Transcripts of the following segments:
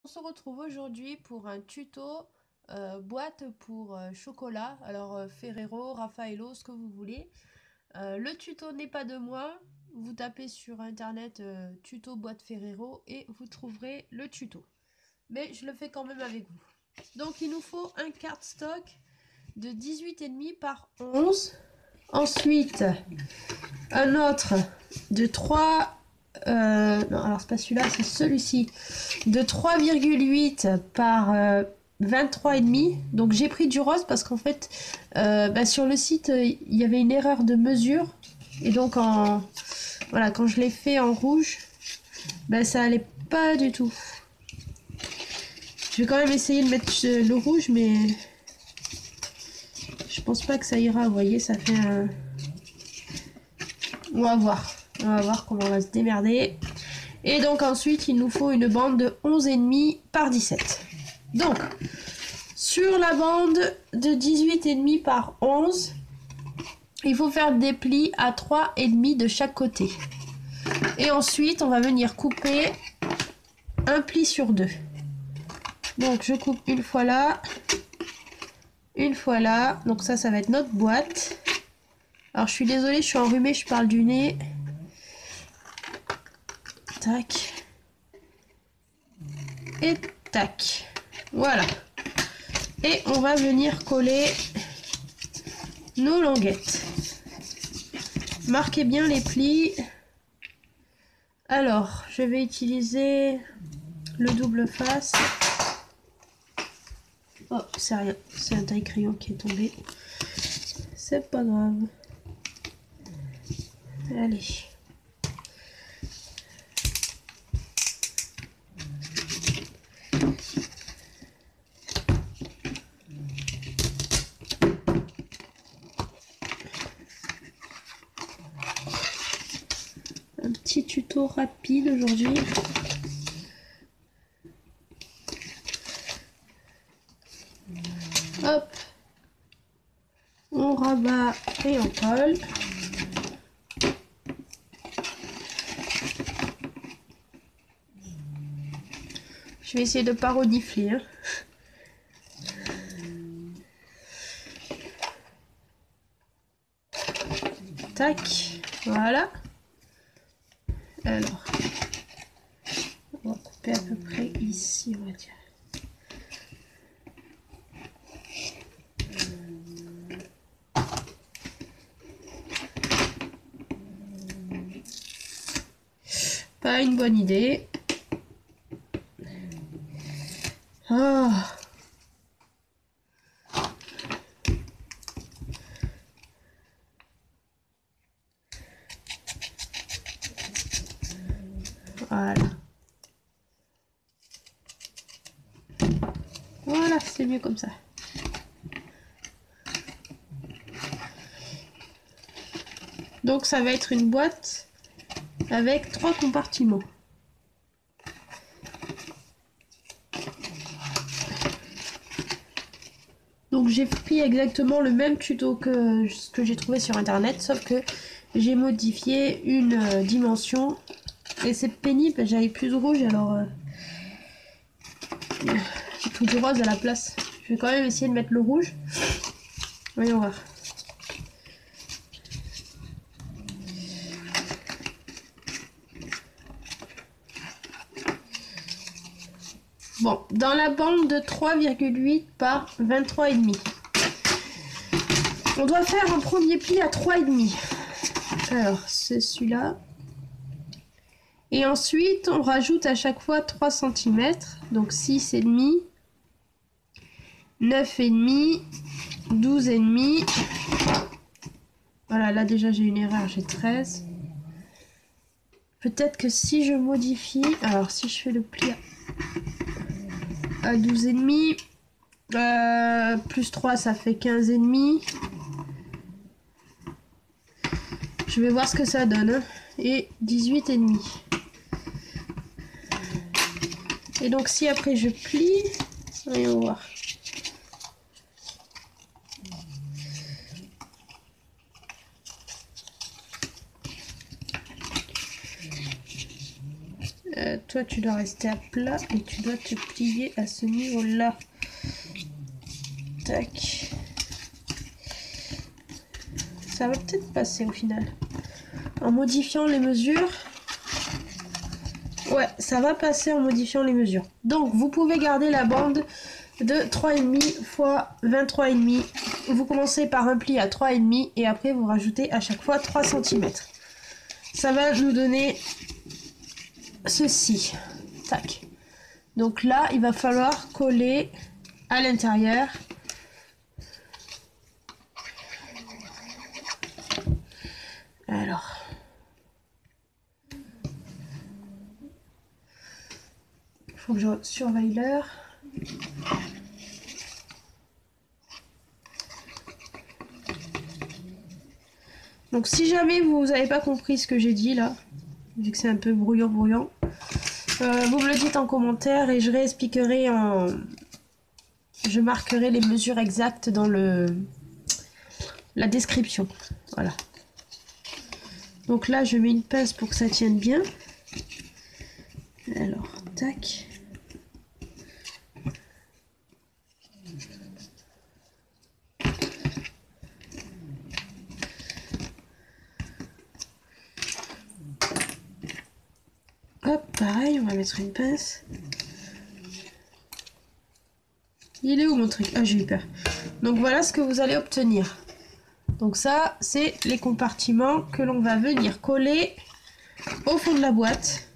On se retrouve aujourd'hui pour un tuto boîte pour chocolat. Alors Ferrero, Raffaello, ce que vous voulez. Le tuto n'est pas de moi. Vous tapez sur internet tuto boîte Ferrero et vous trouverez le tuto. Mais je le fais quand même avec vous. Donc il nous faut un cardstock de 18,5 par 11. Ensuite un autre de 3. Non, alors c'est pas celui-là, c'est celui-ci. De 3,8 par 23,5. Donc j'ai pris du rose parce qu'en fait, sur le site, il y avait une erreur de mesure. Et donc, voilà, quand je l'ai fait en rouge, ça allait pas du tout. Je vais quand même essayer de mettre le rouge, mais je pense pas que ça ira. Vous voyez, ça fait un... On va voir. On va voir comment on va se démerder. Et donc ensuite, il nous faut une bande de 11,5 par 17. Donc, sur la bande de 18,5 par 11, il faut faire des plis à 3,5 de chaque côté. Et ensuite, on va venir couper un pli sur deux. Donc, je coupe une fois là, une fois là. Donc ça va être notre boîte. Alors, je suis désolée, je suis enrhumée, je parle du nez. Tac. Et tac. Voilà. Et on va venir coller nos languettes. Marquez bien les plis. Alors, je vais utiliser le double face. Oh, c'est rien. C'est un taille-crayon qui est tombé. C'est pas grave. Allez. Un petit tuto rapide aujourd'hui. Hop, on rabat et on colle. Je vais essayer de pas renifler. Hein. Tac, voilà. Alors, on va couper à peu près ici, on va dire. Pas une bonne idée. Ah. Voilà. Voilà, c'est mieux comme ça. Donc ça va être une boîte avec 3 compartiments. Donc j'ai pris exactement le même tuto que ce que j'ai trouvé sur internet, sauf que j'ai modifié une dimension. Et c'est pénible, j'avais plus de rouge, alors j'ai pris du rose à la place. Je vais quand même essayer de mettre le rouge. Voyons voir. Bon, dans la bande de 3,8 par 23,5. On doit faire un premier pli à 3,5. Alors, c'est celui-là. Et ensuite, on rajoute à chaque fois 3 cm. Donc 6,5, 9,5, 12,5. Voilà, là déjà j'ai une erreur, j'ai 13. Peut-être que si je modifie... Alors, si je fais le pli à 12,5, plus 3, ça fait 15,5. Je vais voir ce que ça donne. Hein. Et 18,5. Et donc, si après je plie, voyons voir. toi tu dois rester à plat et tu dois te plier à ce niveau-là. Tac. Ça va peut-être passer au final. En modifiant les mesures. Ouais, ça va passer en modifiant les mesures. Donc, vous pouvez garder la bande de 3,5 x 23,5. Vous commencez par un pli à 3,5 et après vous rajoutez à chaque fois 3 cm. Ça va nous donner ceci. Tac. Donc là, il va falloir coller à l'intérieur. Alors. Il faut que je surveille l'heure. Donc si jamais vous n'avez pas compris ce que j'ai dit là, vu que c'est un peu brouillon, vous me le dites en commentaire et je réexpliquerai je marquerai les mesures exactes dans la description. Voilà. Donc là, je mets une pince pour que ça tienne bien. Alors, tac. Hop, pareil, on va mettre une pince. Il est où mon truc? Ah, j'ai eu peur. Donc voilà ce que vous allez obtenir. Donc ça, c'est les compartiments que l'on va venir coller au fond de la boîte,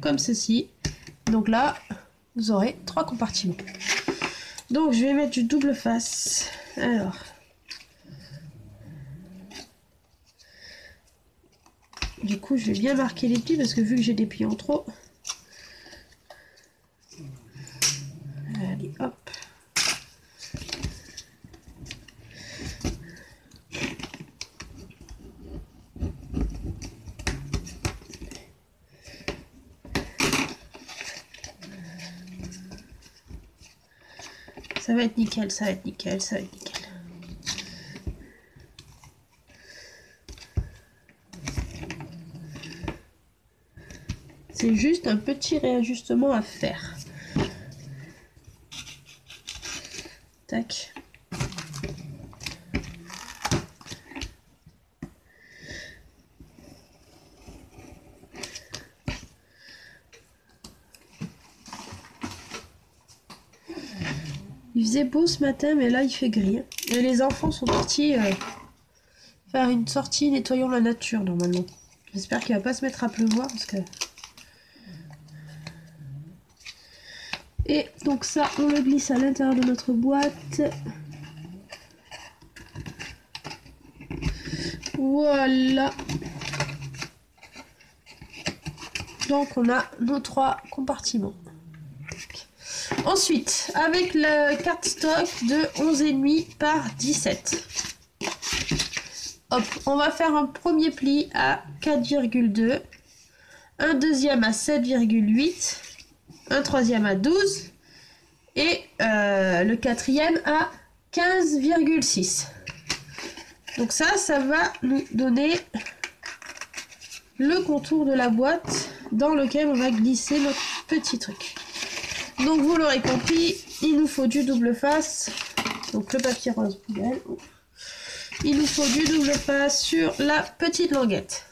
comme ceci. Donc là, vous aurez 3 compartiments. Donc je vais mettre du double face. Alors, du coup, je vais bien marquer les plis parce que vu que j'ai des plis en trop. Allez, hop. Ça va être nickel, ça va être nickel, ça va être nickel. C'est juste un petit réajustement à faire. Tac. Il faisait beau ce matin, mais là il fait gris. Et les enfants sont partis faire une sortie nettoyant la nature normalement. J'espère qu'il va pas se mettre à pleuvoir parce que... Et donc ça, on le glisse à l'intérieur de notre boîte. Voilà. Donc on a nos 3 compartiments. Ensuite, avec le cardstock de 11,5 par 17. Hop, on va faire un premier pli à 4,2, un deuxième à 7,8, un troisième à 12 et le quatrième à 15,6. Donc ça va nous donner le contour de la boîte dans lequel on va glisser notre petit truc. Donc vous l'aurez compris, il nous faut du double face. Donc le papier rose poubelle. Il nous faut du double face sur la petite languette.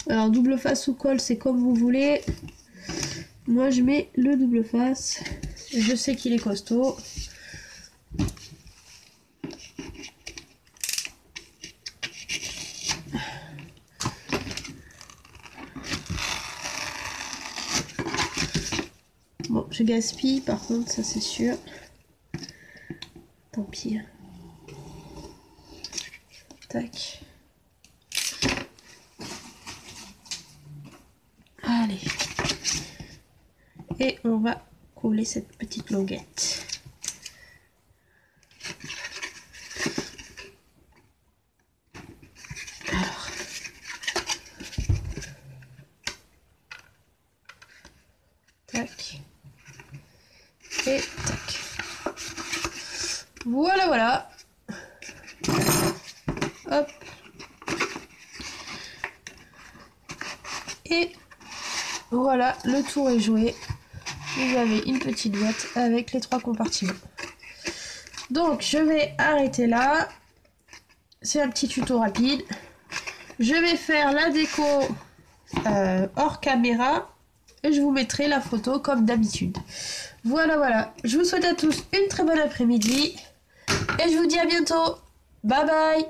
Alors double face ou colle, c'est comme vous voulez. Moi je mets le double face. Je sais qu'il est costaud. Bon, je gaspille par contre, ça c'est sûr. Tant pis. Tac. Allez. Et on va coller cette petite languette. Alors. Tac. Et tac. Voilà, voilà. Hop. Et Voilà, le tour est joué. Vous avez une petite boîte avec les 3 compartiments. Donc je vais arrêter là. C'est un petit tuto rapide. Je vais faire la déco hors caméra et je vous mettrai la photo comme d'habitude. Voilà. Je vous souhaite à tous une très bonne après-midi et je vous dis à bientôt. Bye bye.